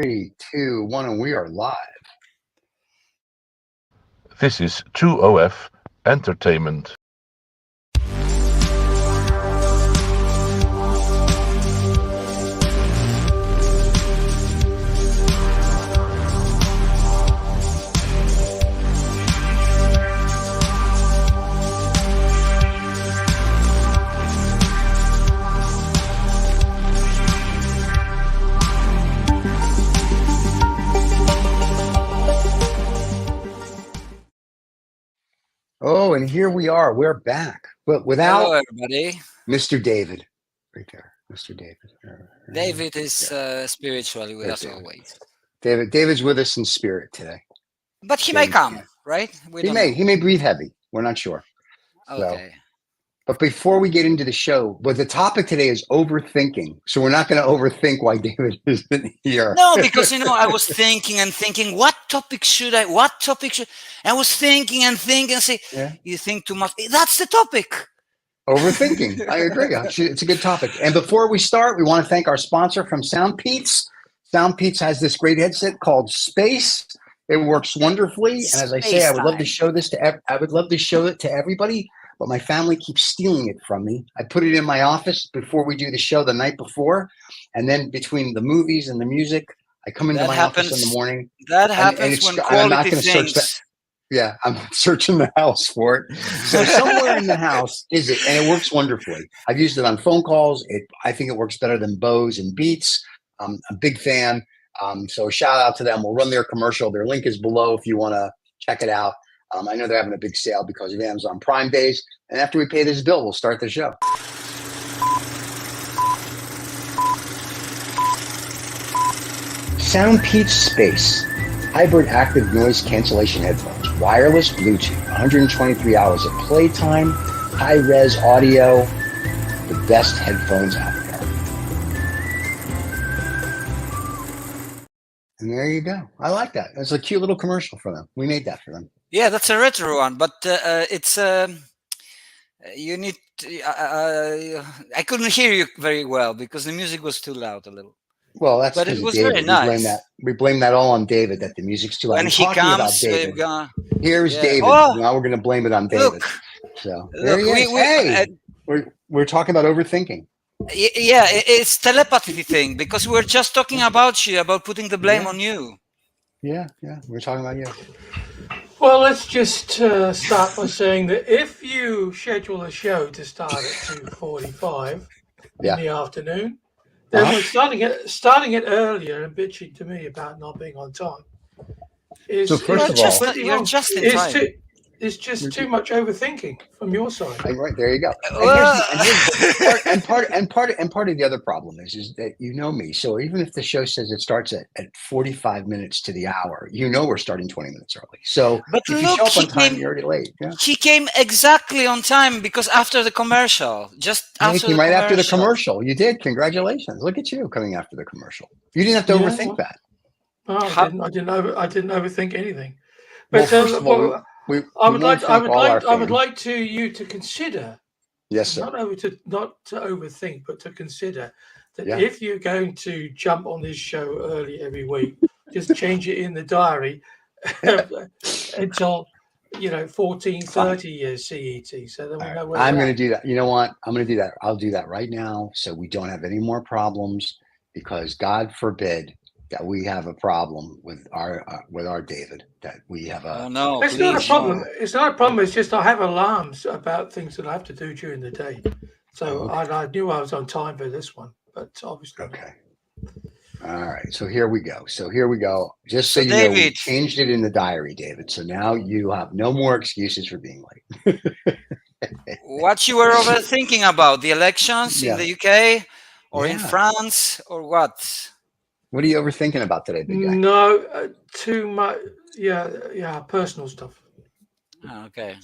3, 2, 1, and we are live. This is 2OF Entertainment. Oh, and here we are. We're back, but without Hello, everybody. Mr. David. Right there, Mr. David. David is spiritually with us David. always. David's with us in spirit today. But he may come, right? He may breathe heavy. We're not sure. Okay. But before we get into the show, the topic today is overthinking. So we're not going to overthink why David isn't here. No, because, I was thinking, what topic should I, I was thinking and say, You think too much. That's the topic. Overthinking. I agree. Actually, it's a good topic. And before we start, we want to thank our sponsor from SoundPeats. SoundPeats has this great headset called Space. It works wonderfully. And as I say, I would love to show this to everybody. But my family keeps stealing it from me. I put it in my office before we do the show the night before. And then between the movies and the music, I come into my office in the morning. That happens when quality things. Yeah, I'm searching the house for it. So somewhere in the house is it, and it works wonderfully. I've used it on phone calls. I think it works better than Bose and Beats. I'm a big fan. So shout out to them. We'll run their commercial. Their link is below if you want to check it out. I know they're having a big sale because of Amazon Prime Days. And after we pay this bill, we'll start the show. SoundPeats Space. Hybrid active noise cancellation headphones. Wireless Bluetooth. 123 hours of playtime. High-res audio. The best headphones out there. And there you go. I like that. It's a cute little commercial for them. We made that for them. Yeah, that's a retro one, but it's you need. I couldn't hear you very well because the music was too loud a little. Well, that's but it was very nice. We blame that all on David. That the music's too loud. When he comes, here's David. Oh, now we're going to blame it on David. Look, so there he is. We're talking about overthinking. Yeah, it's telepathy thing because we're just talking about you, about putting the blame on you. Yeah, we're talking about you. Well, let's just start by saying that if you schedule a show to start at 2:45 in the afternoon, then we're starting it earlier and bitching to me about not being on time. So first of all, you're just in time. It's just too much overthinking from your side. Right, there you go. And part of the other problem is that you know me. So even if the show says it starts at 45 minutes to the hour, we're starting 20 minutes early. So if you show up on time, you're already late. Yeah. He came exactly on time because after the commercial, after the commercial. You did. Congratulations. Look at you coming after the commercial. You didn't have to overthink that. No, I didn't overthink anything. But first of all, I would like you to consider. Yes, sir. Not to overthink, but to consider that if you're going to jump on this show early every week, just change it in the diary until 14:30 years CET. So then we know where I'm going to do that. You know what? I'm going to do that. I'll do that right now, so we don't have any more problems. Because God forbid that we have a problem with our David, that we have a... Oh, no, it's not a problem. It's not a problem. It's just I have alarms about things that I have to do during the day. So I knew I was on time for this one, but obviously... Okay. All right. So here we go. Just so you know, we changed it in the diary, David. So now you have no more excuses for being late. What you were overthinking about? The elections in the UK or in France or what? What are you overthinking about today, big guy? No, too much. Yeah, personal stuff. Okay.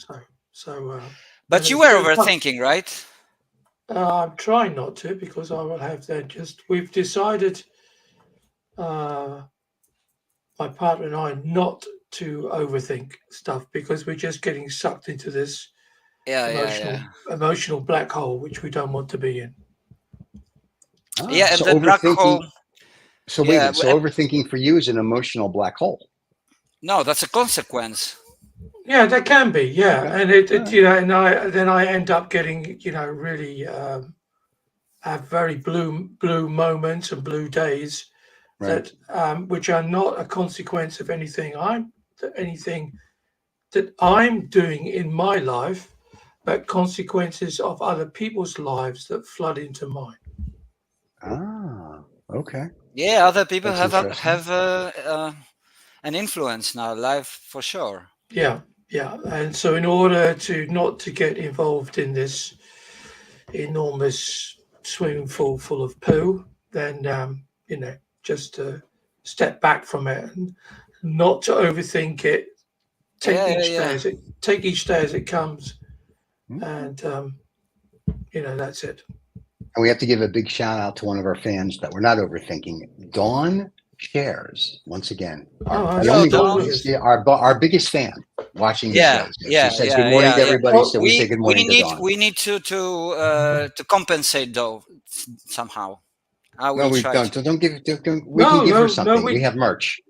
So. But you were overthinking, right? I'm trying not to because I will have that. We've decided, my partner and I, not to overthink stuff because we're just getting sucked into this emotional black hole which we don't want to be in. And the black hole. So wait a minute. So overthinking for you is an emotional black hole. No, that's a consequence. Yeah, that can be. Yeah, Okay. and it you know, and then I end up getting really have very blue moments and blue days Right. that which are not a consequence of anything that I'm doing in my life, but consequences of other people's lives that flood into mine. Ah, okay. Yeah, other people That's have interesting. an influence in our life for sure. Yeah, yeah. And so in order to not to get involved in this enormous swimming pool full of poo, then just to step back from it and not to overthink it. Take each day as it comes, and that's it. And we have to give a big shout out to one of our fans that we're not overthinking. Dawn Shares, once again, our biggest fan watching the shows. She says good morning to everybody, so we say good morning to Dawn. We need to compensate though somehow. No, we don't. We can give her something. We have merch.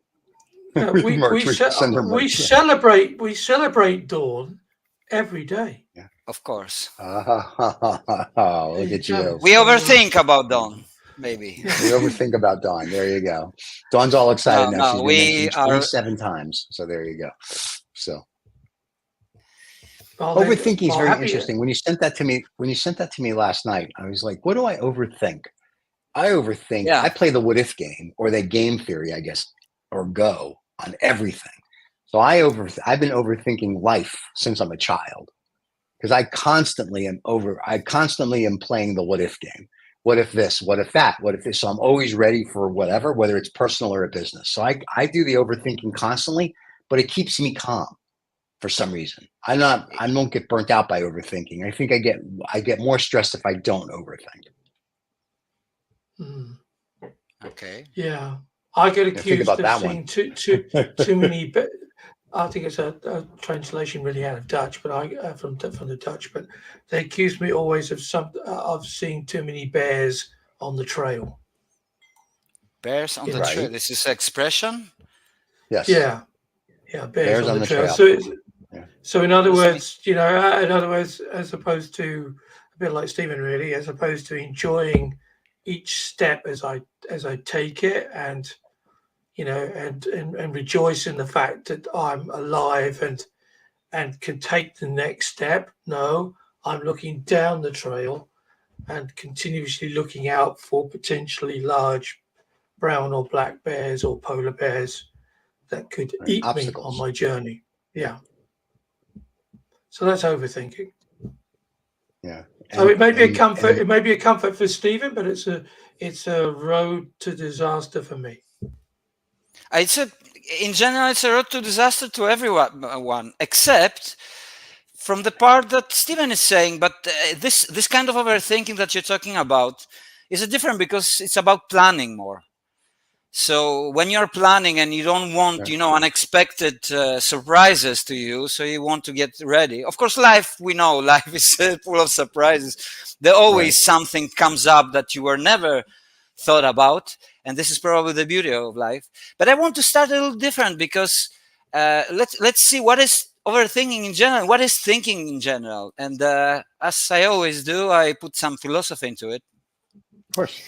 We celebrate Dawn every day. Yeah. Of course. Oh, look at you. We overthink about Dawn, maybe. We overthink about Dawn. There you go. Dawn's all excited now. She's been mentioned 27 times. So there you go. So overthinking is very interesting. When you sent that to me last night, I was like, what do I overthink? I overthink. I play the what if game or the game theory, I guess, or go on everything. So I've been overthinking life since I'm a child. Because I constantly am playing the what if game. What if this? What if that? What if this? So I'm always ready for whatever, whether it's personal or a business. So I do the overthinking constantly, but it keeps me calm for some reason. I don't get burnt out by overthinking. I think I get more stressed if I don't overthink. Okay. Yeah, I get accused of seeing too many. I think it's a translation really out of Dutch, but from the Dutch. But they accuse me always of seeing too many bears on the trail. Bears on the trail. This is expression. Yes. Yeah. Bears on the trail. So in other words, as opposed to a bit like Stephen, really, as opposed to enjoying each step as I take it and rejoice in the fact that I'm alive and can take the next step. No, I'm looking down the trail and continuously looking out for potentially large brown or black bears or polar bears that could eat me on my journey. Yeah. So that's overthinking. Yeah. So it may be a comfort. It may be a comfort for Stephen, but it's a road to disaster for me. In general, it's a road to disaster to everyone, except from the part that Stephen is saying. But this kind of overthinking that you're talking about is different because it's about planning more. So when you're planning and you don't want, unexpected surprises to you, so you want to get ready. Of course, we know life is full of surprises. There always something comes up that you were never thought about. And this is probably the beauty of life. But I want to start a little different because let's see what is overthinking in general. What is thinking in general? And as I always do, I put some philosophy into it. Of course.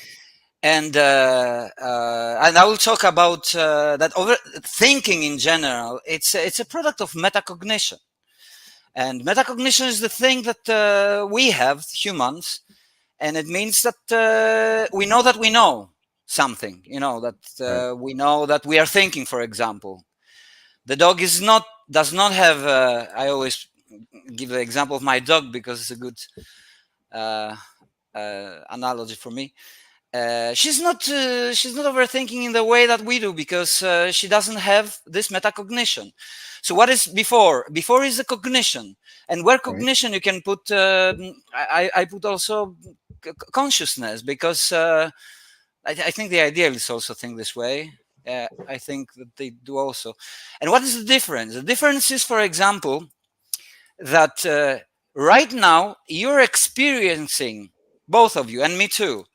And I will talk about that overthinking in general. It's a product of metacognition. And metacognition is the thing that we have, humans. And it means that we know something, that we know that we are thinking, for example. The dog does not have, I always give the example of my dog because it's a good analogy for me. She's not overthinking in the way that we do because she doesn't have this metacognition. So what is before? Before is the cognition, and where cognition you can put. I put also consciousness because I think the idealists also think this way. I think that they do also. And what is the difference? The difference is, for example, that right now you're experiencing, both of you and me too,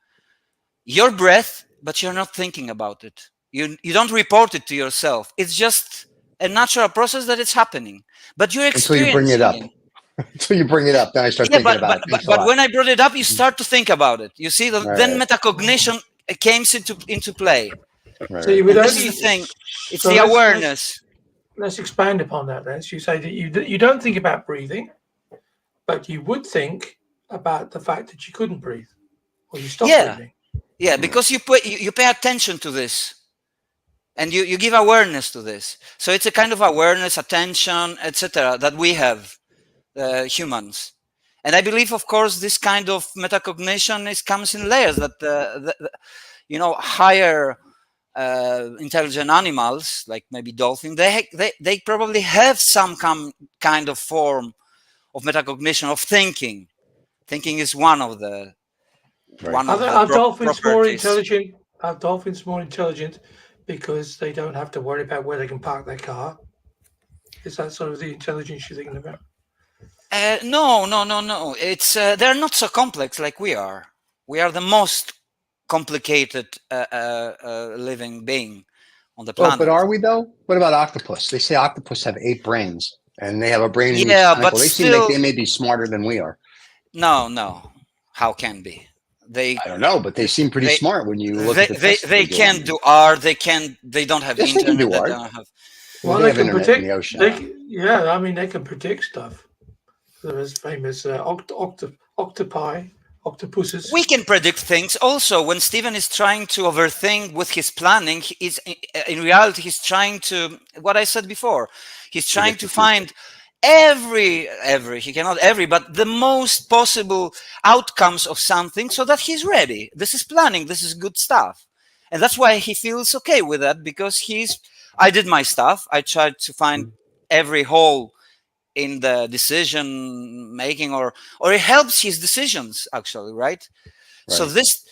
your breath but you're not thinking about it. You don't report it to yourself. It's just a natural process that it's happening, but you're Until you bring it experiencing up. Until you bring it up, then I start Yeah, thinking about it. Thanks a lot. when I brought it up, you start to think about it. You see, then Right. metacognition came into play. Right. So you would And this only is the thing. It's so the let's- awareness. Let's expand upon that. Then, so you say that you don't think about breathing, but you would think about the fact that you couldn't breathe, or you stop Yeah. breathing. Yeah, because you pay attention to this, and you give awareness to this. So it's a kind of awareness, attention, etc. that we have, humans. And I believe, of course, this kind of metacognition comes in layers. That higher intelligent animals, like maybe dolphins, they probably have some kind of form of metacognition, of thinking. Thinking is one of the Are dolphins more properties. intelligent? Are dolphins more intelligent because they don't have to worry about where they can park their car? Is that sort of the intelligence you're thinking about? No. It's they're not so complex like we are. We are the most complicated living being on the planet. But are we though? What about octopus? They say octopus have 8 brains, and they have a brain. Yeah, but they seem still- like they may be smarter than we are. No. How can be? I don't know, but they seem pretty smart when you look at the tests they do. can't do art. They don't have Yes, they can internet. do art. They don't have. Well, They they have can internet predict. in the ocean. They can predict stuff. There's famous octopi, octopuses. We can predict things also. When Stephen is trying to overthink with his planning, in reality he's trying to, what I said before, he's trying to find but the most possible outcomes of something so that he's ready. This is planning. This is good stuff. And that's why he feels okay with that, because I did my stuff. I tried to find every hole in the decision making, or it helps his decisions actually, right? So this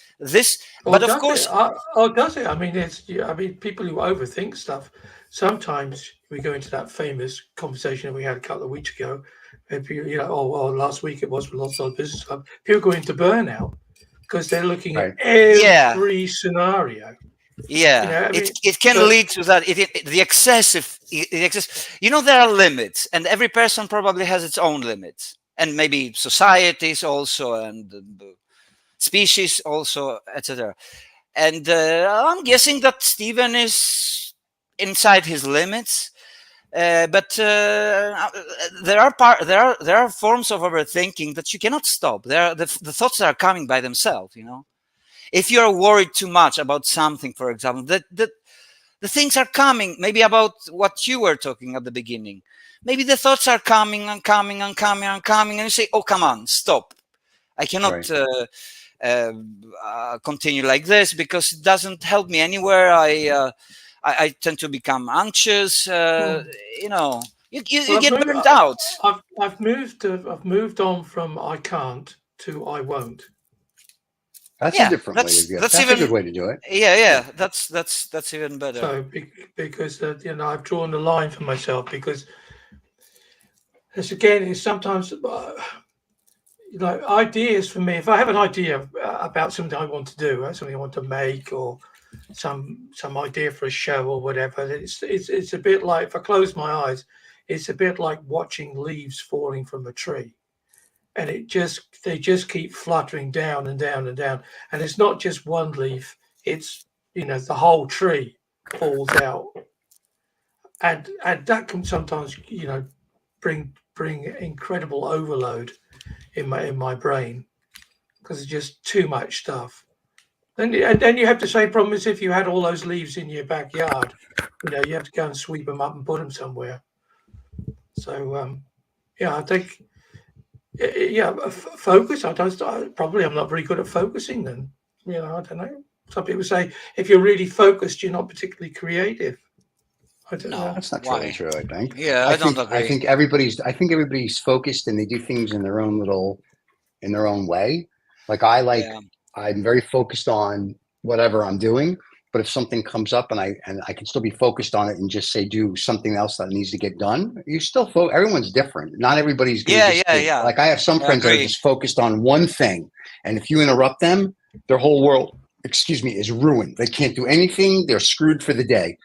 but of course does it? I mean, people who overthink stuff, sometimes we go into that famous conversation we had a couple of weeks ago, or last week it was with lots of business club. People go into burnout because they're looking at every scenario. Yeah, it can lead to that. The excessive. There are limits, and every person probably has its own limits, and maybe societies also, and species also, etc. And I'm guessing that Stephen is inside his limits, but there are forms of overthinking that you cannot stop. The thoughts are coming by themselves. If you're worried too much about something, for example, the things are coming, maybe about what you were talking at the beginning. Maybe the thoughts are coming and coming and coming and coming, and you say, oh, come on, stop. I cannot continue like this because it doesn't help me anywhere. I tend to become anxious. You get burned out. I've moved on from I can't to I won't. That's a different way to do it. That's a good way to do it. Yeah. That's even better. So because I've drawn the line for myself, because it's sometimes ideas for me. If I have an idea about something I want to do, something I want to make, or some idea for a show or whatever, it's a bit like, if I close my eyes, it's a bit like watching leaves falling from a tree. And they just keep fluttering down and down and down. And it's not just one leaf, it's the whole tree falls out. And that can sometimes, bring incredible overload in my brain, because it's just too much stuff. And then you have the same problem as if you had all those leaves in your backyard. You have to go and sweep them up and put them somewhere. So I think focus. I'm not very good at focusing. Then I don't know. Some people say if you're really focused, you're not particularly creative. I don't know. That's not really true. I think. Yeah, I don't agree. I think everybody's focused and they do things in their own way. Like I'm very focused on whatever I'm doing. But if something comes up and I can still be focused on it and just say do something else that needs to get done, you still everyone's different. Not everybody's going to Like I have some friends that are just focused on one thing, and if you interrupt them, their whole world is ruined. They can't do anything. They're screwed for the day.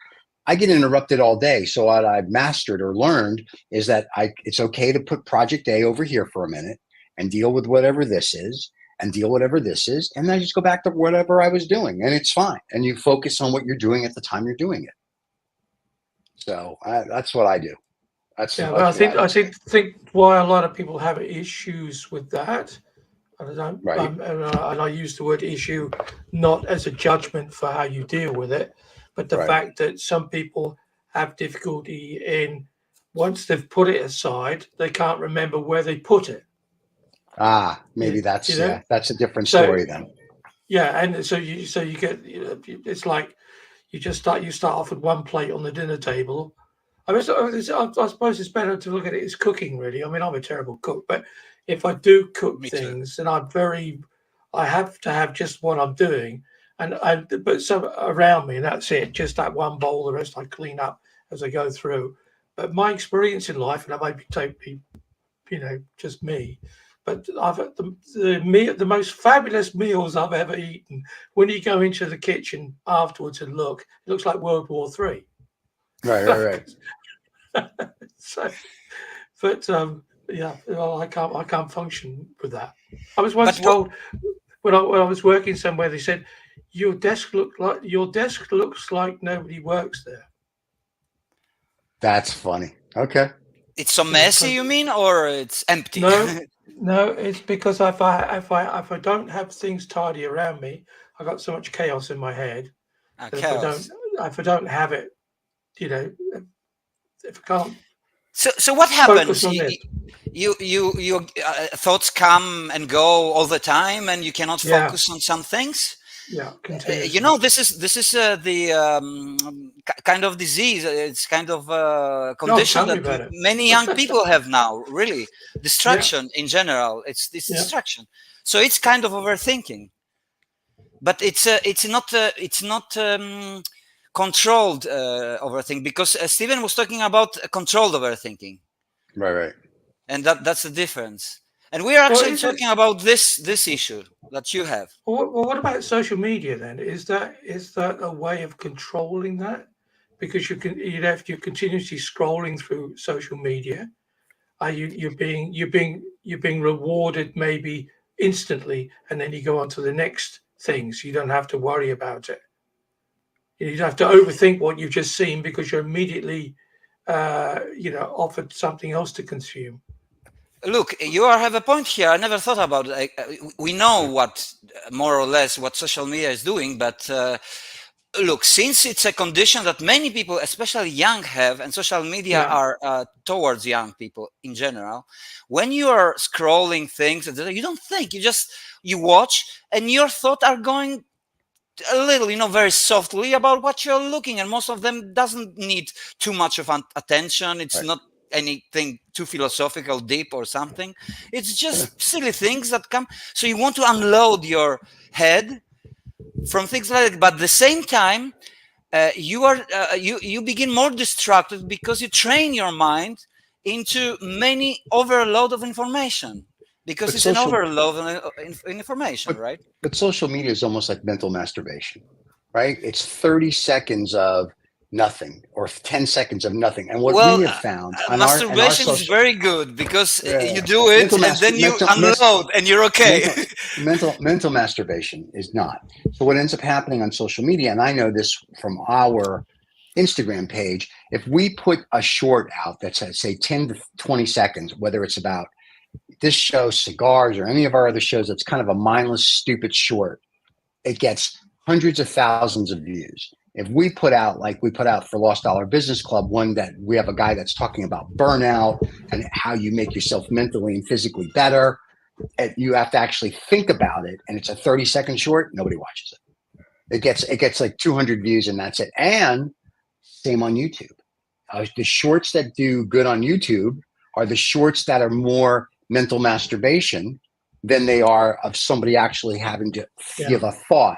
I get interrupted all day. So what I've mastered or learned is that it's okay to put project A over here for a minute and deal with whatever this is and deal whatever this is. And then I just go back to whatever I was doing, and it's fine. And you focus on what you're doing at the time you're doing it. So that's what I do. But I think why a lot of people have issues with that, and I use the word issue not as a judgment for how you deal with it, but the fact that some people have difficulty in, once they've put it aside, they can't remember where they put it. Maybe that's a different story then. Yeah, and so you get, it's like you start off with one plate on the dinner table. I suppose it's better to look at it as cooking, really. I mean, I'm a terrible cook, but if I do cook things, then I have to have just what I'm doing, but some around me, and that's it. Just that one bowl. The rest I clean up as I go through. But my experience in life, and I may be totally, just me, but I've had the most fabulous meals I've ever eaten. When you go into the kitchen afterwards and look, it looks like World War III. Right. So, but I can't function with that. I was once told when I was working somewhere, they said your desk looks like nobody works there. That's funny. Okay. It's so messy, you mean, or it's empty? No, it's because if I don't have things tidy around me, I got so much chaos in my head. Chaos. If I don't have it, if I can't. So what happens? You thoughts come and go all the time, and you cannot focus on some things. Yeah, this is the kind of disease. It's kind of condition that many young people have now. Really, distraction in general. It's this distraction. So it's kind of overthinking, but it's not controlled overthinking, because Stephen was talking about controlled overthinking. Right. And that's the difference. And we are actually talking about this issue that you have. Well, what about social media then? Is that a way of controlling that? Because you're continuously scrolling through social media. You're being rewarded maybe instantly, and then you go on to the next thing, so you don't have to worry about it. You don't have to overthink what you've just seen because you're immediately offered something else to consume. Look, you have a point here. I never thought about it. We know more or less what social media is doing, but look, since it's a condition that many people, especially young, have, and social media are towards young people in general, when you are scrolling things, you don't think, you watch, and your thoughts are going a little, very softly about what you're looking, and most of them doesn't need too much of attention. It's not anything too philosophical, deep, or something. It's just silly things that come. So you want to unload your head from things like that, but at the same time, you begin more distracted because you train your mind into many overload of information, because it's an overload of information, right? But social media is almost like mental masturbation, right? It's 30 seconds of nothing or 10 seconds of nothing. And what we have found masturbation is very good, because you do it and then you unload and you're okay. Mental masturbation is not. So what ends up happening on social media, and I know this from our Instagram page, if we put a short out that's say 10 to 20 seconds, whether it's about this show, cigars, or any of our other shows, that's kind of a mindless, stupid short, it gets hundreds of thousands of views. If we put out, like we put out for Lost Dollar Business Club, one that we have a guy that's talking about burnout and how you make yourself mentally and physically better, and you have to actually think about it, and it's a 30-second short, nobody watches it. It gets like 200 views, and that's it. And same on YouTube. The shorts that do good on YouTube are the shorts that are more mental masturbation than they are of somebody actually having to give a thought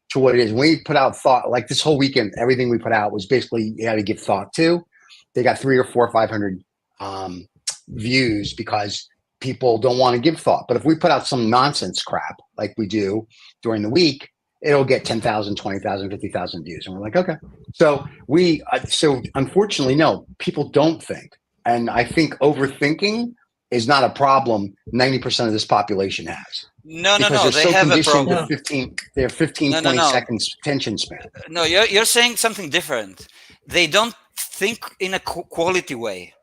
to what it is. When we put out thought, like this whole weekend, everything we put out was basically you had to give thought to. They got 300 or 400 or 500 views because people don't want to give thought. But if we put out some nonsense crap like we do during the week, it'll get 10,000, 20,000, 50,000 views. And we're like, okay. So so unfortunately, no, people don't think. And I think overthinking is not a problem 90% of this population has. No, Because no. they're They so have a conditioned problem. to they're 15, No, 20 no. seconds attention span. No, you're saying something different. They don't think in a quality way.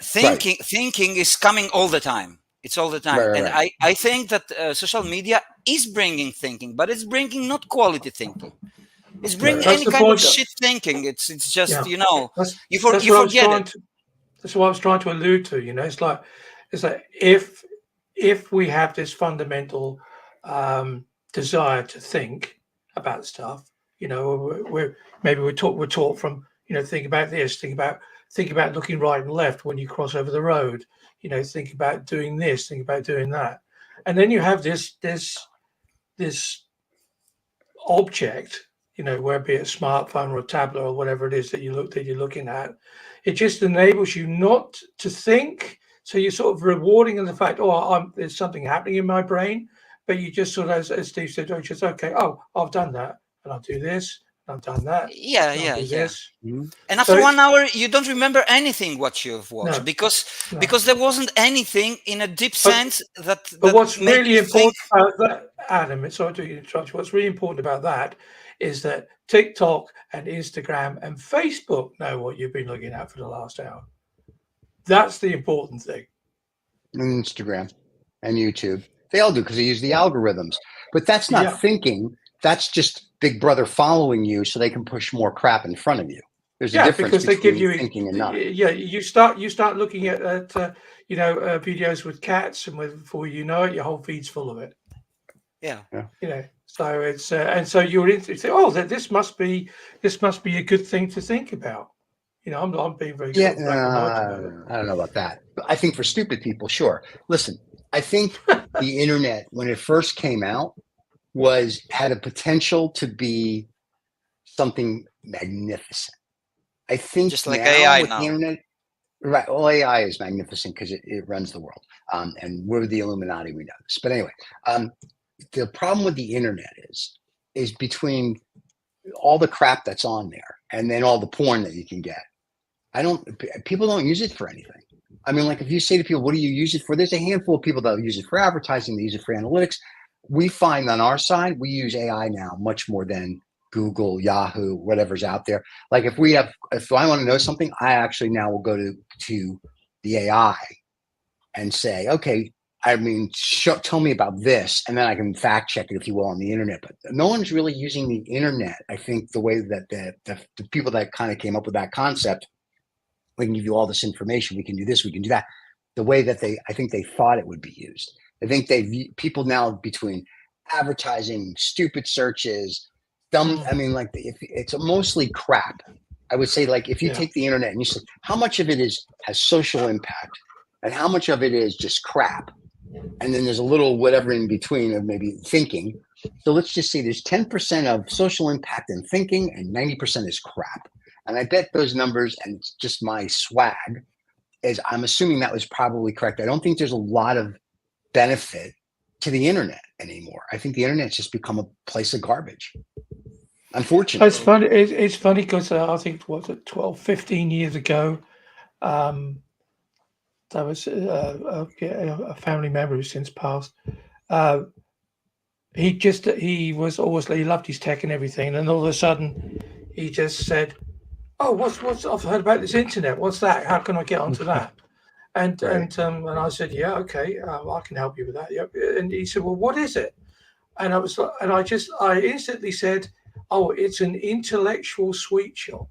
Thinking is coming all the time. It's all the time. Right. And I think that social media is bringing thinking, but it's bringing not quality thinking. It's bringing That's any the kind of point. shit thinking. It's just, That's you what I was forget trying it. to. That's what I was trying to allude to. It's like if we have this fundamental desire to think about stuff, we're taught from think about this, think about looking right and left when you cross over the road, think about doing this, think about doing that, and then you have this object, where be it a smartphone or a tablet or whatever it is that you're looking at. It just enables you not to think. So you're sort of rewarding in the fact, there's something happening in my brain, but you just sort of, as Steve said, just okay. I've done that, and I'll do this. And I've done that. Yeah. This. Mm-hmm. And after 1 hour, you don't remember anything what you've watched because there wasn't anything in a deep sense that. But what's really important think... about that, Adam, sorry to interrupt you. What's really important about that is that TikTok and Instagram and Facebook know what you've been looking at for the last hour. That's the important thing. And Instagram and YouTube, they all do because they use the algorithms. But that's not thinking. That's just Big Brother following you so they can push more crap in front of you. There's a difference because they give you thinking and not. Yeah, you start looking at videos with cats, and before you know it, your whole feed's full of it. Yeah. So it's and so you're into this must be a good thing to think about. I'm being very I don't know about that. But I think for stupid people, sure. Listen, I think the internet when it first came out had a potential to be something magnificent. I think just like now AI with now. the internet, right? Well, AI is magnificent because it runs the world, and we're the Illuminati. We know this, but anyway, the problem with the internet is between all the crap that's on there and then all the porn that you can get. People don't use it for anything. I mean, like if you say to people, what do you use it for? There's a handful of people that use it for advertising. They use it for analytics. We find on our side, we use AI now much more than Google, Yahoo, whatever's out there. Like if I want to know something, I actually now will go to the AI and say, okay, tell me about this. And then I can fact check it, if you will, on the internet. But no one's really using the internet. I think the way that the people that kind of came up with that concept, we can give you all this information. We can do this. We can do that. The way that I think they thought it would be used. I think people now between advertising, stupid searches, it's mostly crap. I would say, like, if you take the internet and you say, how much of it has social impact and how much of it is just crap? And then there's a little whatever in between of maybe thinking. So let's just say there's 10% of social impact and thinking and 90% is crap. And I bet those numbers, and it's just my swag, I'm assuming that was probably correct. I don't think there's a lot of benefit to the internet anymore. I think the internet's just become a place of garbage. Unfortunately. It's funny. It's funny because I think 12, 15 years ago, there was a family member who's since passed. He loved his tech and everything, and all of a sudden, he just said, "Oh, what's I've heard about this internet. What's that? How can I get onto that?" And I said, "Yeah, okay, I can help you with that." Yep. And he said, "Well, what is it?" And I instantly said, "Oh, it's an intellectual sweet shop."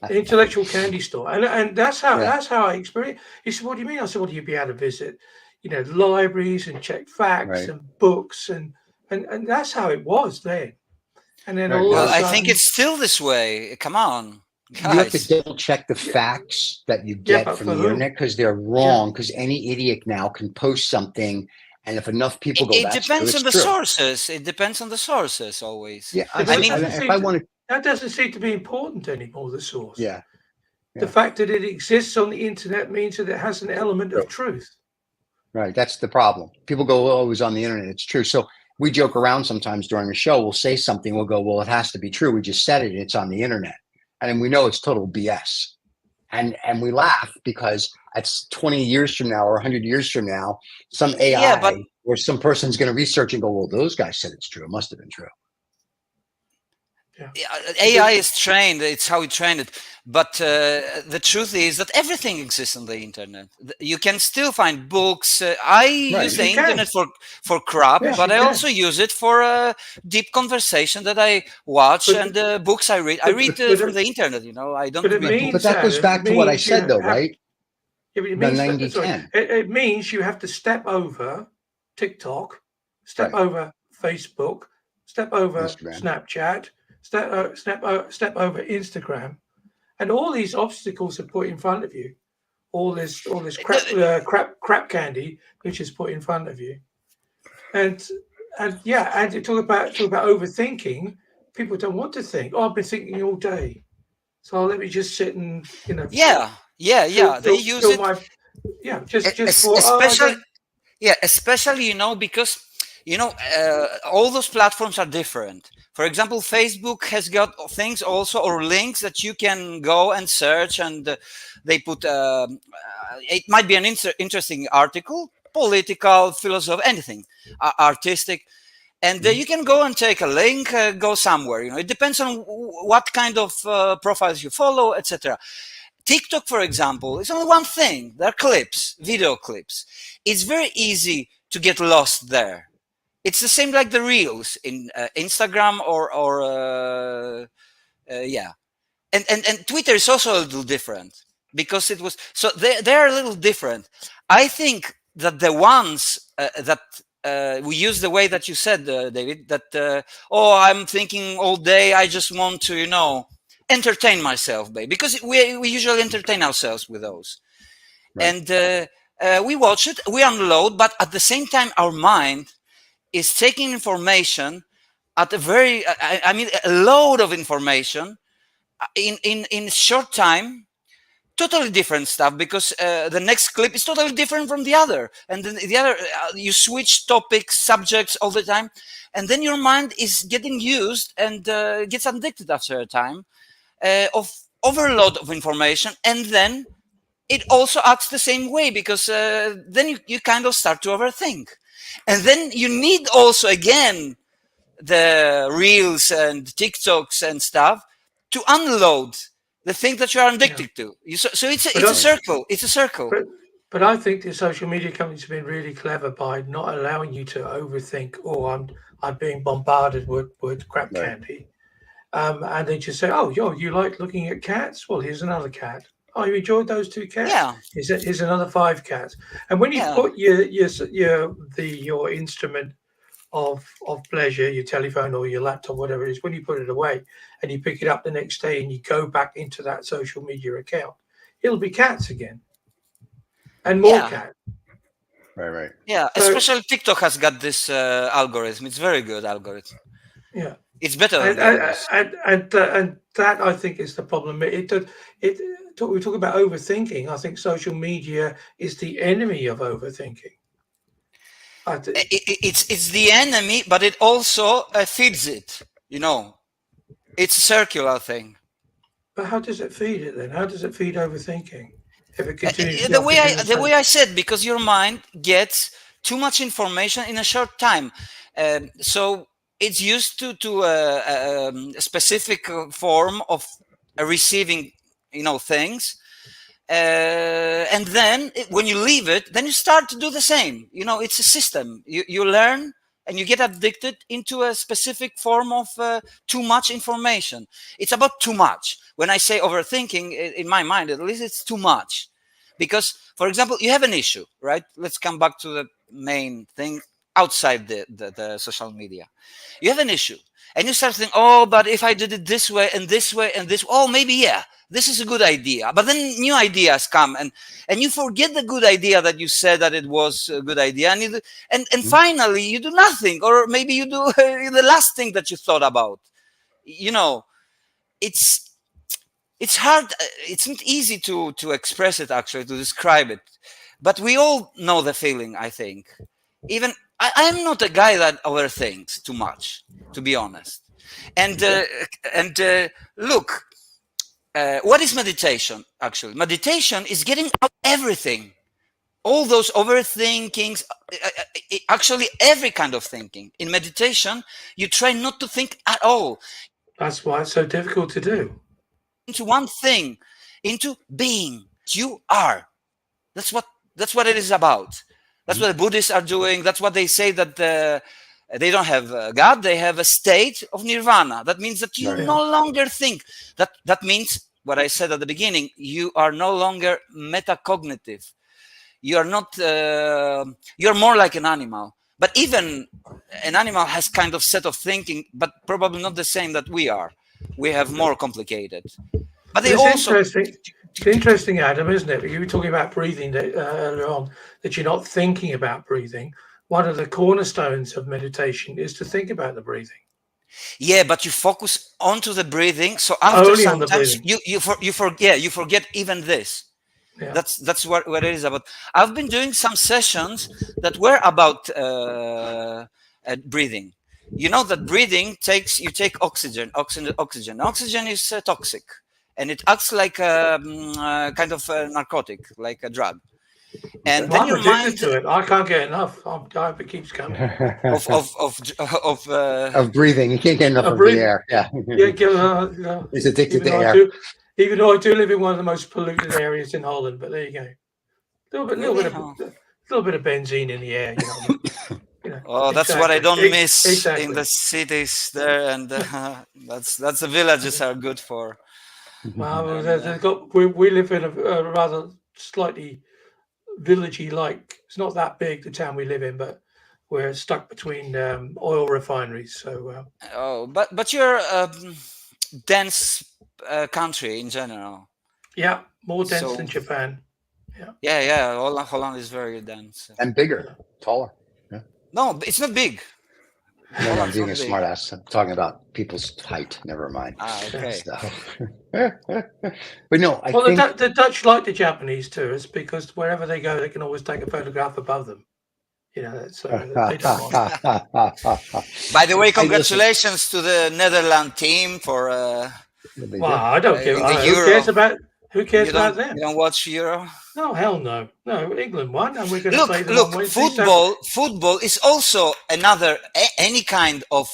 Intellectual candy store, and that's how I experienced. He said, "What do you mean?" I said, "Well, you'd be able to visit, libraries and check facts and books, and that's how it was then." And then all of a sudden, I think it's still this way. Come on, guys. You have to double check the facts that you get from the internet because they're wrong. Because any idiot now can post something, and if enough people go, it depends on the sources. It depends on the sources always. Yeah, that doesn't seem to be important anymore. The source. Yeah. The fact that it exists on the internet means that it has an element of truth. Right. That's the problem. People go, "Oh, it was on the internet." It's true. So we joke around sometimes during the show. We'll say something. We'll go, "Well, it has to be true. We just said it. It's on the internet," and then we know it's total BS. And we laugh because it's 20 years from now or 100 years from now, some Yeah, but AI or some person's going to research and go, "Well, those guys said it's true. It must have been true." AI is trained. It's how we train it. But the truth is that everything exists on the internet. You can still find books. I use the internet for crap, but I also use it for deep conversation that I watch and books I read. I read from the internet. I don't read books. But that goes back to what I said, though, right? Yeah, but The 90-10. It means you have to step over TikTok, step over Facebook, step over Snapchat, step over Instagram, and all these obstacles are put in front of you. All this crap candy which is put in front of you, and to talk about overthinking. People don't want to think. Oh, I've been thinking all day, so let me just sit and they use it. Especially because all those platforms are different. For example, Facebook has got things also, or links that you can go and search, and they put it might be an interesting article, political, philosophical, anything, artistic, and you can go and take a link, go somewhere. It depends on what kind of profiles you follow, etc. TikTok, for example, is only one thing. There are clips, video clips. It's very easy to get lost there. It's the same like the reels in Instagram and Twitter is also a little different because it was so they're a little different. I think that the ones that we use the way that you said, David, that I'm thinking all day, I just want to entertain myself, babe, because we usually entertain ourselves with those, and we watch it, we unload, but at the same time our mind is taking information at a very a load of information in short time, totally different stuff, because the next clip is totally different from the other, and then the other you switch topics, subjects all the time, and then your mind is getting used and gets addicted after a time of overload of information, and then it also acts the same way, because then you kind of start to overthink, and then you need also again the reels and TikToks and stuff to unload the thing that you are addicted to. So it's a circle. It's a circle. But I think the social media companies have been really clever by not allowing you to overthink. I'm being bombarded with crap candy, and they just say, "Oh, you like looking at cats? Well, here's another cat. Oh, you enjoyed those 2 cats? Yeah. Here's another 5 cats." And when you put your instrument of pleasure, your telephone or your laptop, whatever it is, when you put it away and you pick it up the next day and you go back into that social media account, it'll be cats again and more cats. Right. Yeah, so, especially TikTok has got this algorithm. It's very good algorithm. Yeah, it's better than and that I think is the problem. We talk about overthinking. I think social media is the enemy of overthinking. It's the enemy, but it also feeds it. It's a circular thing. But how does it feed it then? How does it feed overthinking? If it continues the way I said, because your mind gets too much information in a short time, so it's used to a specific form of receiving, things. And then when you leave it, then you start to do the same. It's a system. You learn and you get addicted into a specific form of too much information. It's about too much. When I say overthinking, in my mind, at least, it's too much. Because, for example, you have an issue, right? Let's come back to the main thing outside the social media. You have an issue and you start thinking, but if I did it this way and this way and this, maybe, this is a good idea. But then new ideas come and you forget the good idea that you said that it was a good idea. And finally you do nothing, or maybe you do the last thing that you thought about. It's hard. It's not easy to express it, actually, to describe it. but we all know the feeling, I think. Even I'm not a guy that overthinks too much, to be honest. And look, what is meditation? Actually, meditation is getting out everything, all those overthinkings. Actually, every kind of thinking. In meditation, you try not to think at all. That's why it's so difficult to do. Into one thing, into being. You are. That's what it is about. That's what the Buddhists are doing. That's what they say, that they don't have God. They have a state of nirvana. That means that you no longer think. That means what I said at the beginning. You are no longer metacognitive. You are not. You're more like an animal. But even an animal has kind of set of thinking, but probably not the same that we are. We have more complicated. But they also. It's interesting, Adam, isn't it? You were talking about breathing earlier on, that you're not thinking about breathing. One of the cornerstones of meditation is to think about the breathing. Yeah, but you focus onto the breathing. So after Only sometimes you forget even this. Yeah. That's what it is about. I've been doing some sessions that were about breathing. You know that breathing you take oxygen. Oxygen is toxic. And it acts like a kind of a narcotic, like a drug. And then I'm addicted to it. I can't get enough. It keeps coming. Of breathing. You can't get enough of the air. Yeah. He's addicted to air. Even though I do live in one of the most polluted areas in Holland, but there you go. A little bit of benzene in the air. That's what I don't miss in the cities there, and that's the villages are good for. Well, we live in a rather slightly villagey, like it's not that big, the town we live in, but we're stuck between oil refineries. So but you're a dense country in general. Yeah, more dense than Japan. Yeah. Holland is very dense and bigger, taller. Yeah. No, it's not big. No, I'm being a smart ass. I'm talking about people's height. Never mind. Okay. So. But no, I think the Dutch like the Japanese tourists because wherever they go, they can always take a photograph above them. They don't mind. By the way, congratulations to the Netherlands team for. I don't give. Who cares about them? You don't watch Euro? No, hell no. No, England won, and we're going to play them on Wednesday. Football is also any kind of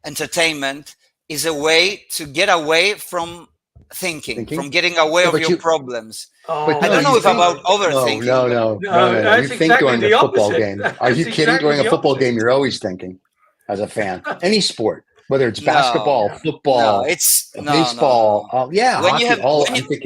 entertainment is a way to get away from thinking? From getting away of your problems. I don't know about overthinking. No. You think during a football game. Are you kidding? During a football game, you're always thinking as a fan. Any sport. Whether it's basketball, football, baseball, hockey,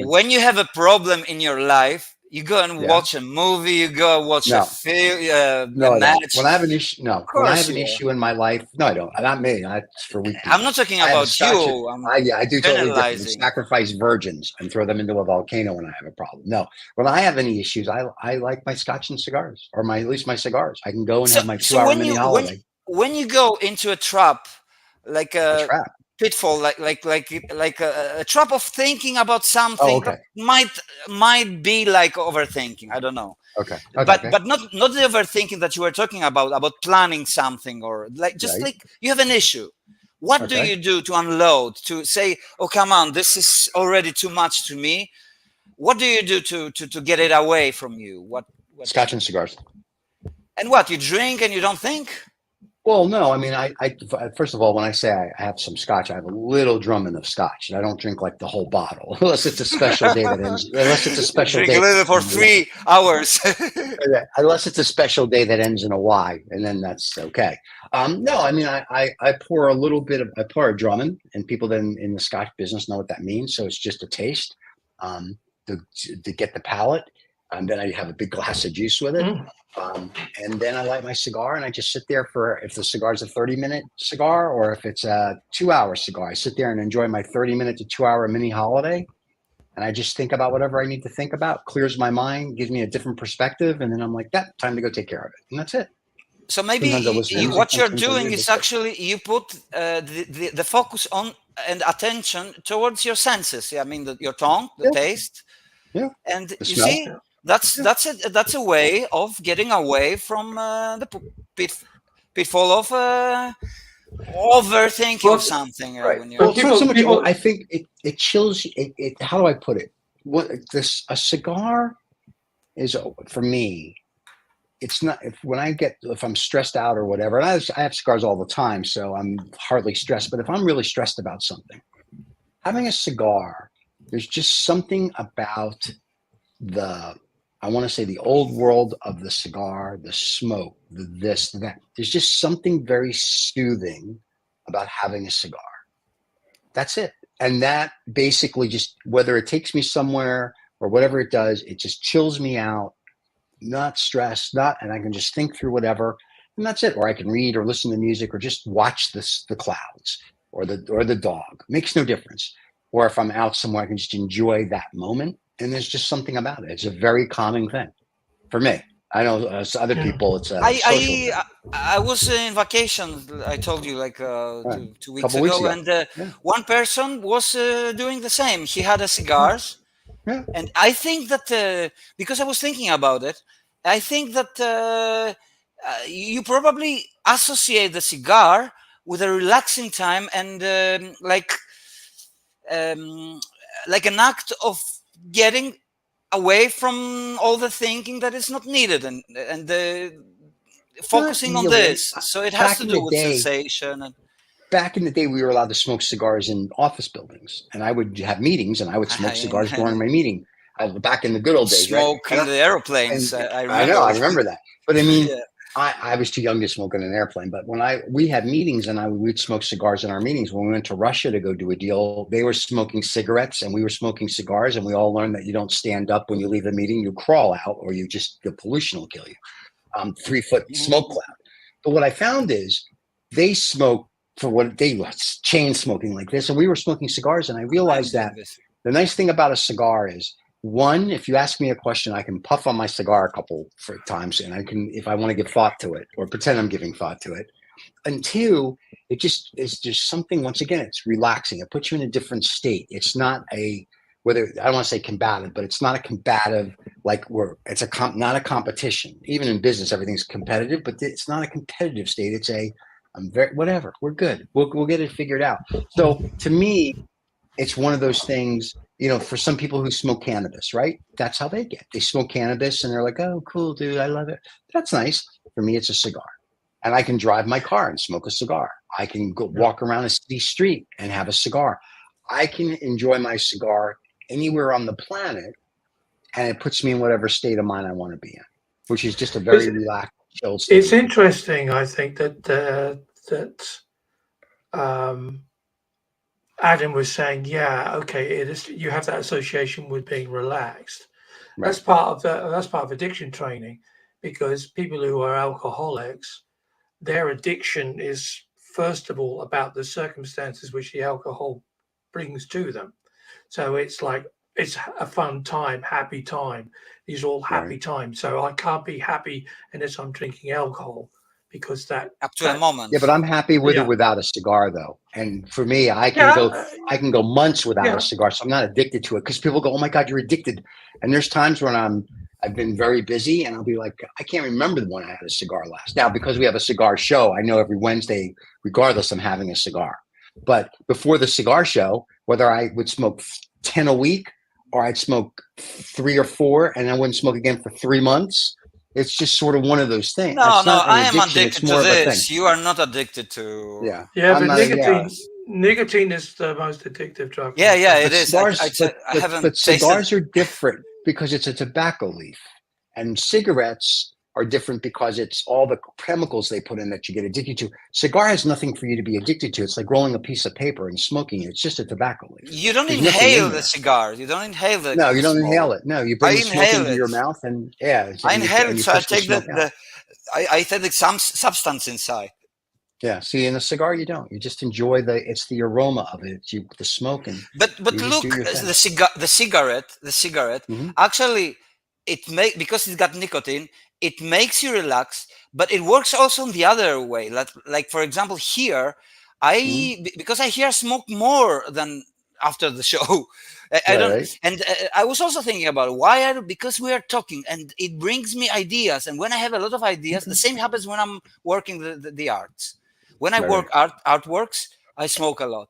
when you have a problem in your life, you go and watch a movie, you go watch a film, a match. When I have an issue, when I have an issue in my life, no, I don't. Not me. That's for weak people. I'm not talking about you. I do totally different. Sacrifice virgins and throw them into a volcano when I have a problem. No, when I have any issues, I like my scotch and cigars, or at least my cigars. I can go and have my 2-hour mini holiday. When you go into a trap. Like a pitfall, like a trap of thinking about something that might be like overthinking. I don't know. Okay. But not the overthinking that you were talking about planning something or like you have an issue. What do you do to unload? To say, oh come on, this is already too much to me. What do you do to get it away from you? What Scotch and cigars. And what you drink and you don't think? Well, no, I mean, I first of all, when I say I have some scotch, I have a little drumming of scotch. And I don't drink like the whole bottle, unless it's a special day that ends. Unless it's a special drink day. A little for 3 hours. Unless it's a special day that ends in a Y, and then that's okay. No, I mean, I pour a drumming, and people then in the scotch business know what that means. So it's just a taste to get the palate. And then I have a big glass of juice with it. And then I light my cigar and I just sit there for, if the cigar's a 30-minute cigar or if it's a 2-hour cigar, I sit there and enjoy my 30-minute to 2-hour mini holiday. And I just think about whatever I need to think about, clears my mind, gives me a different perspective. And then I'm like, time to go take care of it. And that's it. So maybe what you're doing is actually you put the focus on and attention towards your senses. Yeah, I mean, your tongue, the taste. Yeah. And the you smell. see, That's a way of getting away from the pitfall of overthinking something. Right. When Well, you're it's not so much. people- I think it chills. It. How do I put it? What a cigar is for me. It's not if I'm stressed out or whatever. And I have cigars all the time, so I'm hardly stressed. But if I'm really stressed about something, having a cigar, there's just something about I want to say the old world of the cigar, the smoke, the this, the that. There's just something very soothing about having a cigar. That's it. And that basically just, whether it takes me somewhere or whatever it does, it just chills me out, not stressed, and I can just think through whatever, and that's it. Or I can read or listen to music or just watch the clouds or the dog. Makes no difference. Or if I'm out somewhere, I can just enjoy that moment. And there's just something about it. It's a very calming thing for me. I know other people, it's a social thing. I was in vacation. I told you like Right. 2 weeks Couple weeks ago, ago. and one person was doing the same. He had a cigars, Yeah. and I think that because I was thinking about it, I think that you probably associate the cigar with a relaxing time and like an act of getting away from all the thinking that is not needed and focusing on really. this. So it has Back to in do the with day- sensation. And Back in the day, we were allowed to smoke cigars in office buildings, and I would have meetings, and I would smoke cigars during my meeting. Back in the good old days, smoke right? in the airplanes. And I I remember. know, I remember that. But I mean, Yeah. I was too young to smoke in an airplane. But when we had meetings and we'd smoke cigars in our meetings. When we went to Russia to go do a deal, they were smoking cigarettes and we were smoking cigars. And we all learned that you don't stand up when you leave a meeting. You crawl out, or the pollution will kill you. 3-foot smoke cloud. But what I found is they smoke for what they was chain smoking like this, and we were smoking cigars. And I realized that the nice thing about a cigar is, one, if you ask me a question, I can puff on my cigar a couple for times, and I can, if I want to give thought to it or pretend I'm giving thought to it. And two, it just is just something. Once again, it's relaxing. It puts you in a different state. It's not I don't want to say combative, but it's not a combative not a competition. Even in business, everything's competitive, but it's not a competitive state. It's whatever. We're good. We'll get it figured out. So to me, it's one of those things. For some people who smoke cannabis, right? That's how they get. They smoke cannabis and they're like, "Oh, cool, dude, I love it." That's nice. For me, it's a cigar. And I can drive my car and smoke a cigar. I can go walk around a city street and have a cigar. I can enjoy my cigar anywhere on the planet, and it puts me in whatever state of mind I want to be in, which is just a very relaxed, chill state. It's interesting, I think, that Adam was saying, yeah, okay, it is. You have that association with being relaxed. Right. That's part of addiction training, because people who are alcoholics, their addiction is first of all about the circumstances which the alcohol brings to them. So it's like it's a fun time, happy time. These are all happy times. So I can't be happy unless I'm drinking alcohol, because that up to a moment. Yeah, but I'm happy with it without a cigar, though. And for me, I can go months without a cigar, so I'm not addicted to it. Because people go, "Oh my God, you're addicted." And there's times when I've been very busy, and I'll be like, I can't remember when I had a cigar last. Now, because we have a cigar show, I know every Wednesday, regardless, I'm having a cigar. But before the cigar show, whether I would smoke 10 a week or I'd smoke 3 or 4 and I wouldn't smoke again for 3 months, it's just sort of one of those things. No, I am addicted to this. You are not addicted to. Yeah, but nicotine is the most addictive drug. Yeah, it is. But cigars are different because it's a tobacco leaf, and cigarettes are different because it's all the chemicals they put in that you get addicted to. Cigar has nothing for you to be addicted to. It's like rolling a piece of paper and smoking it. It's just a tobacco leaf. You don't inhale the cigar. You don't inhale the. No, you don't inhale it. No, you bring the smoke into your mouth, and I inhale it. So I take I take some substance inside. Yeah. See, in a cigar, you don't. You just enjoy it's the aroma of it. The smoke and. But look, the cigarette. Mm-hmm. Actually, because it's got nicotine. It makes you relax, but it works also in the other way. Like for example, here, because I hear smoke more than after the show. I don't, Right. and I was also thinking about because we are talking, and it brings me ideas. And when I have a lot of ideas, the same happens when I'm working the arts. When I Right. work artworks, I smoke a lot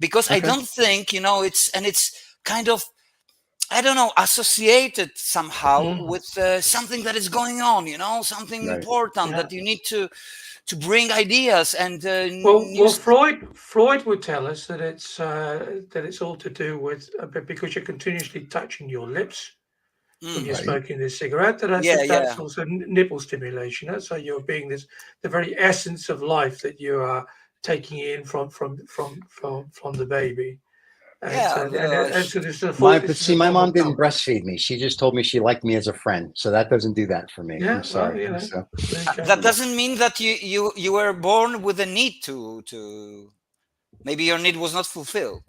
because I Okay. don't think it's kind of, I don't know, associated somehow with something that is going on. Something Right. important Yeah. that you need to bring ideas and Well, Freud would tell us that it's all to do with because you're continuously touching your lips when you're Right. smoking this cigarette. Yeah, That's yeah. also nipple stimulation. That's how you're being the very essence of life that you are taking in from the baby. Yeah, And so this is But this is see, a my form mom of didn't love. breastfeed me. She just told me she liked me as a friend. So that doesn't do that for me. I'm Yeah, well, sorry. So, there you go. that doesn't mean that you were born with a need to maybe your need was not fulfilled,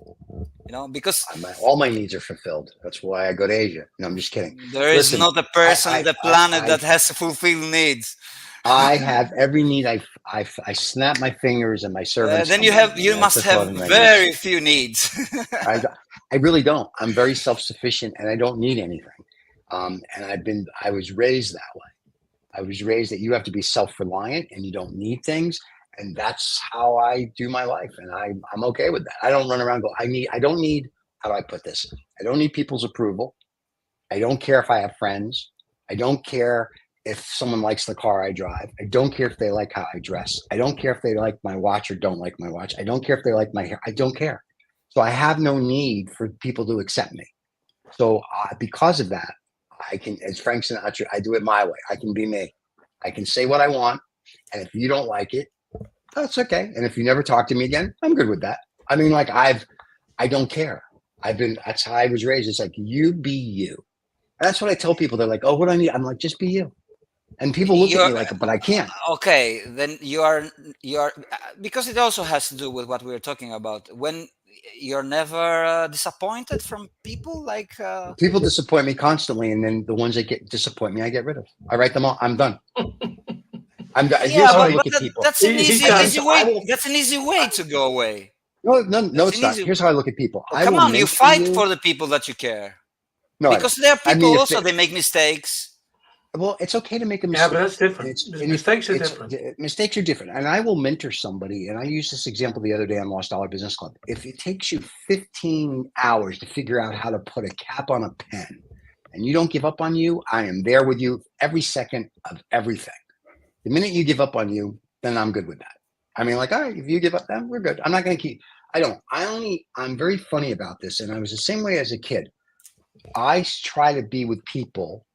because all my needs are fulfilled. That's why I go to Asia. No, I'm just kidding. there is Listen, not a person on I, the I, planet I, that has fulfilled needs. I have every need. I snap my fingers and my servants Then come to me. you And that's must the have thought of my needs. very few needs. I, I really don't. I'm very self-sufficient and I don't need anything. And I was raised that way. I was raised that you have to be self-reliant and you don't need things. And that's how I do my life. And I'm okay with that. I don't run around and go, I don't need, how do I put this? I don't need people's approval. I don't care if I have friends. I don't care if someone likes the car I drive. I don't care if they like how I dress. I don't care if they like my watch or don't like my watch. I don't care if they like my hair. I don't care. So I have no need for people to accept me. So because of that, I can, as Frank Sinatra, I do it my way. I can be me. I can say what I want. And if you don't like it, that's okay. And if you never talk to me again, I'm good with that. I mean, like I don't care. That's how I was raised. It's like, you be you. And that's what I tell people. They're like, oh, what do I need? I'm like, just be you. And people look at You're me like, but I can't. okay. Then you are because it also has to do with what we were talking about. When you're never disappointed from people, like People disappoint me constantly. And then the ones that disappoint me, I get rid of. I write them all. I'm done. yeah, Here's how I but look at people. that's an He easy does. way. That's an easy way to go away. No, It's it's an not. easy. Here's how I look at people. Oh, I come will on, you mention fight you. for the people that you care, No, I because don't. there are I people mean, also they make mistakes. well, it's okay to make a Yeah, mistake. but that's different. Mistakes are different. Mistakes are different. And I will mentor somebody. And I used this example the other day on Lost Dollar Business Club. If it takes you 15 hours to figure out how to put a cap on a pen and you don't give up on you, I am there with you every second of everything. The minute you give up on you, then I'm good with that. I mean, like, all right, if you give up, then we're good. I'm not going to keep, I'm very funny about this. And I was the same way as a kid. I try to be with people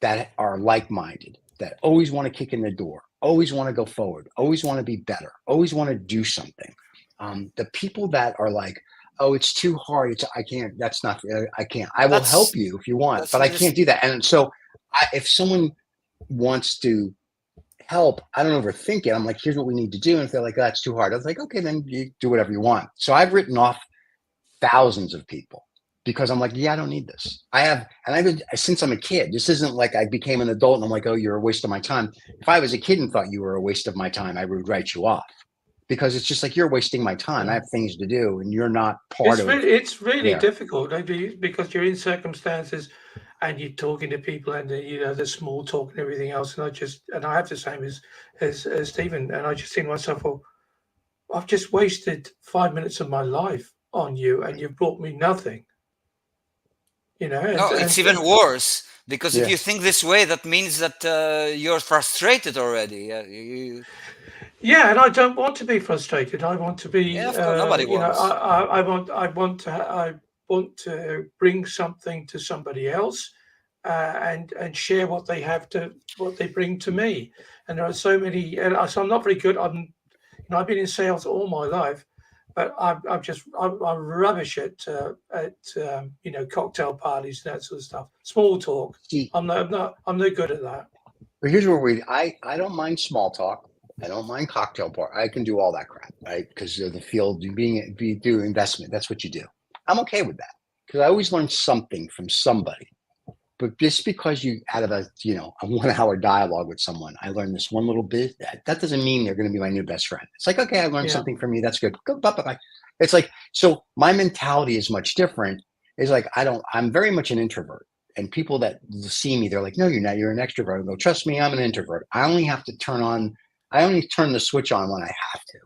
that are like-minded, that always want to kick in the door, always want to go forward, always want to be better, always want to do something. The people that are like, oh, it's too hard. I can't, that's not, I can't. I will help That's you if you want, that's but I an can't do that. And so if someone wants to help, I don't overthink it. I'm like, here's what we need to do. And if they're like, oh, that's too hard, I was like, okay, then you do whatever you want. So I've written off thousands of people because I'm like, yeah, I don't need this. And I've been, since I'm a kid, this isn't like I became an adult and I'm like, oh, you're a waste of my time. If I was a kid and thought you were a waste of my time, I would write you off because it's just like, you're wasting my time. I have things to do and you're not part of it. It's really difficult because you're in circumstances and you're talking to people and the small talk and everything else. And I have the same as Stephen. And I just think to myself, well, I've just wasted 5 minutes of my life on you and you've brought me nothing. No, it's even worse because if you think this way, that means that you're frustrated already. Yeah, and I don't want to be frustrated. I want to be. Yeah, of course, nobody wants. I want to bring something to somebody else, and share what they have what they bring to me. And there are so many. So I'm not very good. I've been in sales all my life, but I'm rubbish at cocktail parties and that sort of stuff. Small talk. I'm no good at that. But here's where I don't mind small talk. I don't mind cocktail party. I can do all that crap, right? Because of the field, do investment. That's what you do. I'm okay with that because I always learn something from somebody. But just because you out of a 1 hour dialogue with someone, I learned this one little bit. That doesn't mean they're going to be my new best friend. It's like, okay, I learned something from you. That's good. Go bye bye. It's like, so my mentality is much different. is like, I'm very much an introvert. And people that see me, they're like, no, you're not, you're an extrovert. I go, trust me, I'm an introvert. I only turn the switch on when I have to.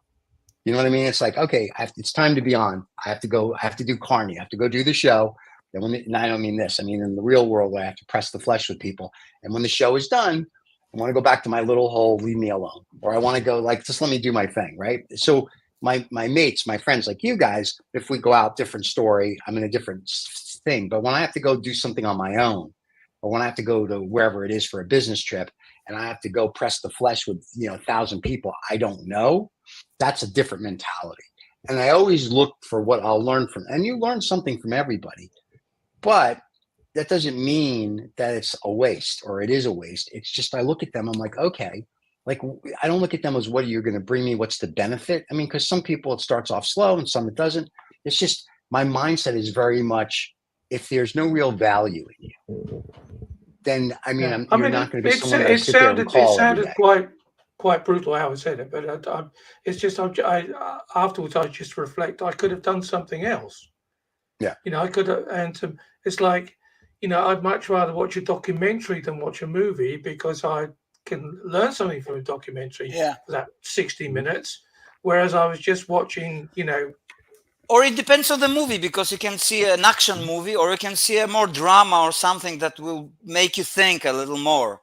You know what I mean? It's like, okay, it's time to be on. I have to go, I have to do Carney. I have to go do the show. And I don't mean this. I mean, in the real world, I have to press the flesh with people. And when the show is done, I want to go back to my little hole, leave me alone. Or I want to go like, just let me do my thing, right? So my mates, my friends like you guys, if we go out, different story, I'm in a different thing. But when I have to go do something on my own, or when I have to go to wherever it is for a business trip, and I have to go press the flesh with 1,000 people I don't know, that's a different mentality. And I always look for what I'll learn from, and you learn something from everybody, but that doesn't mean that it's a waste or it is a waste. It's just, I look at them, I'm like, okay, like, I don't look at them as what are you going to bring me? What's the benefit? I mean, because some people it starts off slow and some it doesn't. It's just, my mindset is very much, if there's no real value in you, then I mean, you're not going to be someone that sit there and call every day. It sounded quite brutal how I said it, but it's just afterwards I just reflect. I could have done something else. Yeah, I could have, and it's like, I'd much rather watch a documentary than watch a movie because I can learn something from a documentary. Yeah, for that 60 minutes, whereas I was just watching, Or it depends on the movie, because you can see an action movie, or you can see a more drama or something that will make you think a little more.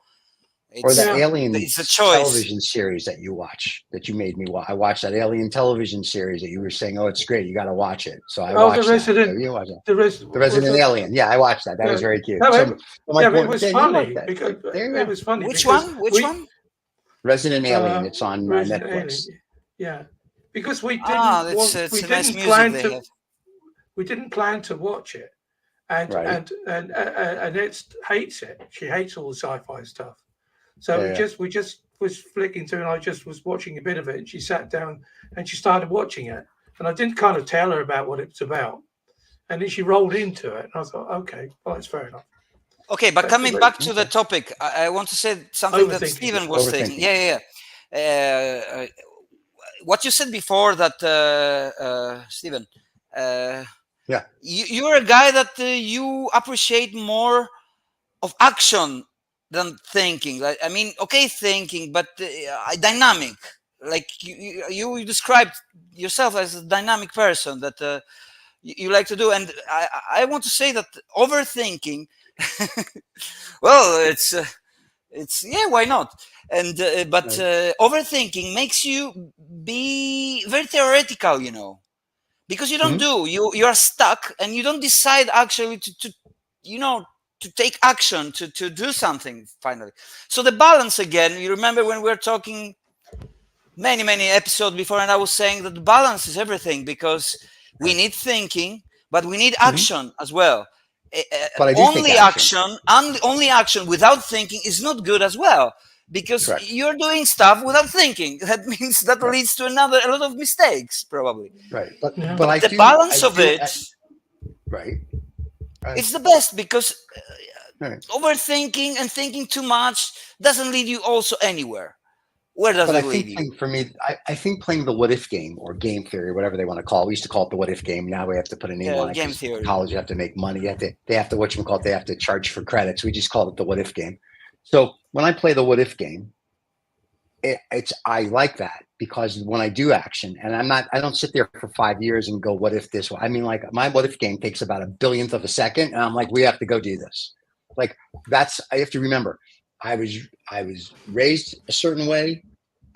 Or that Alien it's a choice. Television series that you watch, that you made me watch. I watched that Alien television series that you were saying, oh, it's great, you got to watch it. So I watched the Resident, that. So you watch it. The Resident Alien. Yeah, I watched that. That was very cute. It was funny. It was funny. Which one? Resident Alien. It's on Netflix. Alien. Yeah, because we didn't. We didn't plan to watch it, and it hates it. She hates all the sci-fi stuff. So we just was flicking through, and I just was watching a bit of it. And she sat down and she started watching it, and I didn't kind of tell her about what it's about, and then she rolled into it, and I thought, okay, well, that's fair enough. Okay, but coming back to the topic, I want to say something that Stephen was saying. What you said before, that Stephen, you're a guy that you appreciate more of action than thinking. I mean, okay, thinking, but dynamic. Like you described yourself as a dynamic person that you like to do, and I want to say that overthinking. Well, it's why not? And but overthinking makes you be very theoretical, because you don't you are stuck, and you don't decide actually to take action, to do something finally. So the balance, again, you remember when we were talking many episodes before, and I was saying that the balance is everything, because we need thinking, but we need action as well. But only action without thinking is not good as well, because you're doing stuff without thinking. That means that leads to a lot of mistakes, probably. Right. But the balance of it, it's the best, because overthinking and thinking too much doesn't lead you also anywhere. Where does it lead you? For me, I think playing the what if game, or game theory, whatever they want to call it. We used to call it the what if game. Now we have to put a name on it. Game theory. College, you have to make money. They have to they have to charge for credits. We just call it the what if game. So when I play the what if game, I like that, because when I do action, and I don't sit there for 5 years and go, what if this? I mean, like, my what if game takes about a billionth of a second, and I'm like, we have to go do this. Like, I have to remember, I was raised a certain way.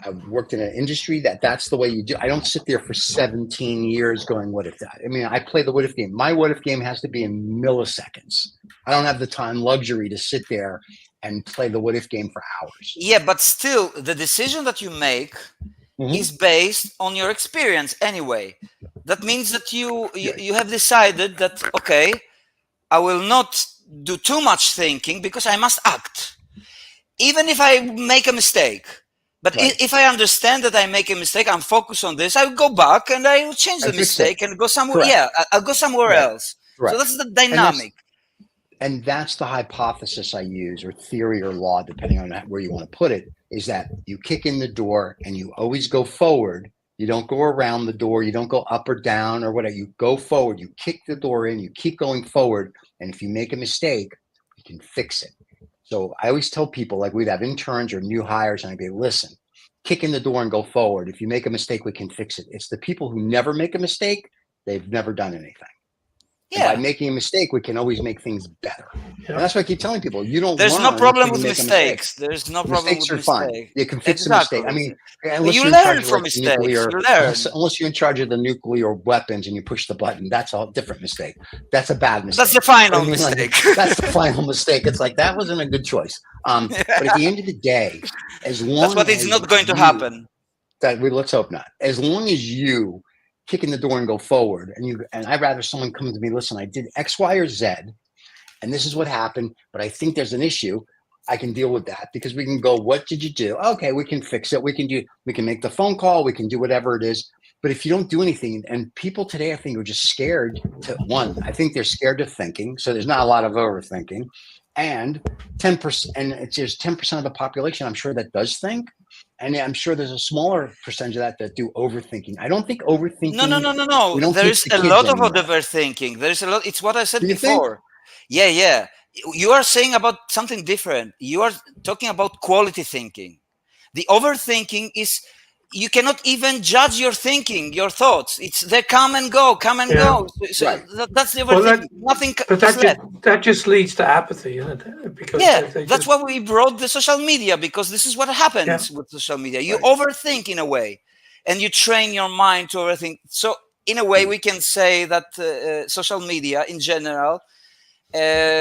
I worked in an industry that's the way you do. I don't sit there for 17 years going, what if that? I mean, I play the what if game. My what if game has to be in milliseconds. I don't have the time luxury to sit there and play the what if game for hours. Yeah, but still, the decision that you make is based on your experience anyway. That means that you have decided that, okay, I will not do too much thinking, because I must act, even if I make a mistake. But if I understand that I make a mistake, I'm focused on this, I will go back and I will change the mistake and go somewhere. Yeah, I'll go somewhere else. So that's the dynamic. And that's the hypothesis I use, or theory or law, depending on where you want to put it, is that you kick in the door and you always go forward You don't go around the door. You don't go up or down or whatever. You go forward. You kick the door in. You keep going forward. And if you make a mistake, you can fix it. So I always tell people, like we'd have interns or new hires, and I'd be, listen, kick in the door and go forward. If you make a mistake, we can fix it. It's the people who never make a mistake. They've never done anything. Yeah. And by making a mistake, we can always make things better. Yeah. And that's why I keep telling people, you don't. There's no learn problem until with you make a mistakes. mistake. There's no problem Mistakes with are fine. mistakes. You can fix Exactly. a mistake. I mean, But you learn from mistakes. You learn. Unless you're in charge of the nuclear weapons and you push the button, that's a different mistake. That's a bad mistake. That's the final I mean, like, mistake. that's the final mistake. It's like, that wasn't a good choice. But at the end of the day, as long That's what as is not going to you- happen. let's hope not. As long as you kick in the door and go forward, and I'd rather someone come to me, listen, I did X, Y, or Z, and this is what happened, but I think there's an issue. I can deal with that because we can go, what did you do? Okay, we can fix it. We can make the phone call. We can do whatever it is. But if you don't do anything, and people today, I think, are just scared I think they're scared of thinking. So there's not a lot of overthinking. And 10%, and it's just 10% of the population, I'm sure, that does think. And I'm sure there's a smaller percentage of that do overthinking. I don't think overthinking. No. we don't There's teach the a kids lot of anymore. overthinking. There's a lot. It's what I said Do you think? before. Yeah. You are saying about something different. You are talking about quality thinking. The overthinking is you cannot even judge your thinking, your thoughts. It's they come and go. So Right. that's the Well, overthinking. Nothing. But that just leads to apathy, isn't it? Because that's why we brought the social media, because this is what happens with social media. You overthink in a way, and you train your mind to overthink. So in a way, we can say that social media in general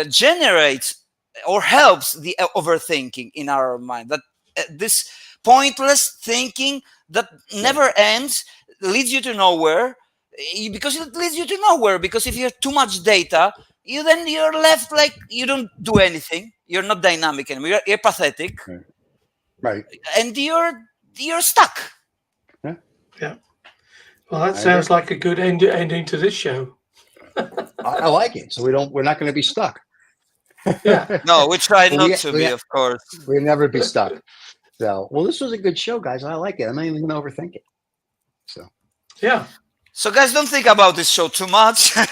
generates or helps the overthinking in our mind. That this pointless thinking that never ends leads you to nowhere, because it leads you to nowhere. Because if you have too much data, you're left like you don't do anything. You're not dynamic anymore. You're pathetic, Right? And you're stuck. Yeah. Well, that sounds like a good ending to this show. I like it. So we're not going to be stuck. Yeah. No, we try not to be, of course. We'll never be stuck. So, well, this was a good show, guys. I like it. I'm not even going to overthink it. So, yeah. So, guys, don't think about this show too much. and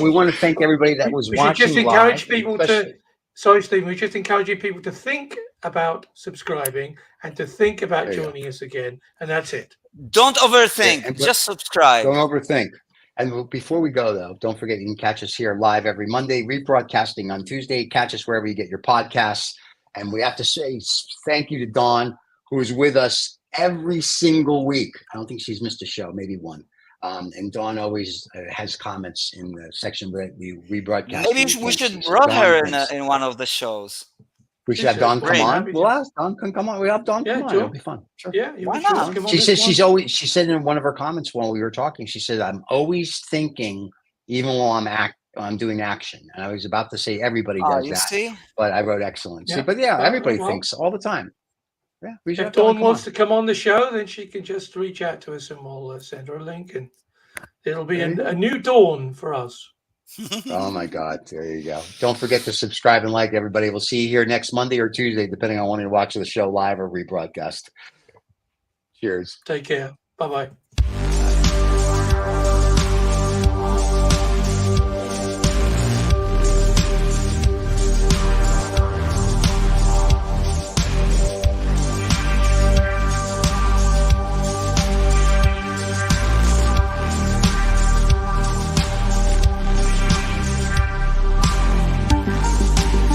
we want to thank everybody that was watching. We should just encourage live, people to. Sorry, Stephen. We're just encouraging people to think about subscribing and to think about joining us again, and that's it. Don't overthink. Just subscribe. Don't overthink. And before we go, though, don't forget you can catch us here live every Monday, rebroadcasting on Tuesday. Catch us wherever you get your podcasts. And we have to say thank you to Dawn, who is with us every single week. I don't think she's missed a show, maybe one. And Dawn always has comments in the section that we rebroadcast. Maybe we should run her in one of the shows. We should have Dawn come on. We'll ask Dawn can come on. We have Dawn come on. It'll be fun. Sure. Yeah, why not? She said she said in one of her comments while we were talking, she said, I'm always thinking, even while I'm doing action. And I was about to say everybody does that. See? But I wrote excellence. Yeah. But everybody thinks all the time. Yeah. If Dawn wants to come on the show, then she can just reach out to us and we'll send her a link, and it'll be a new dawn for us. Oh my God. There you go. Don't forget to subscribe and like, everybody. We'll see you here next Monday or Tuesday, depending on when you watch the show live or rebroadcast. Cheers. Take care. Bye-bye.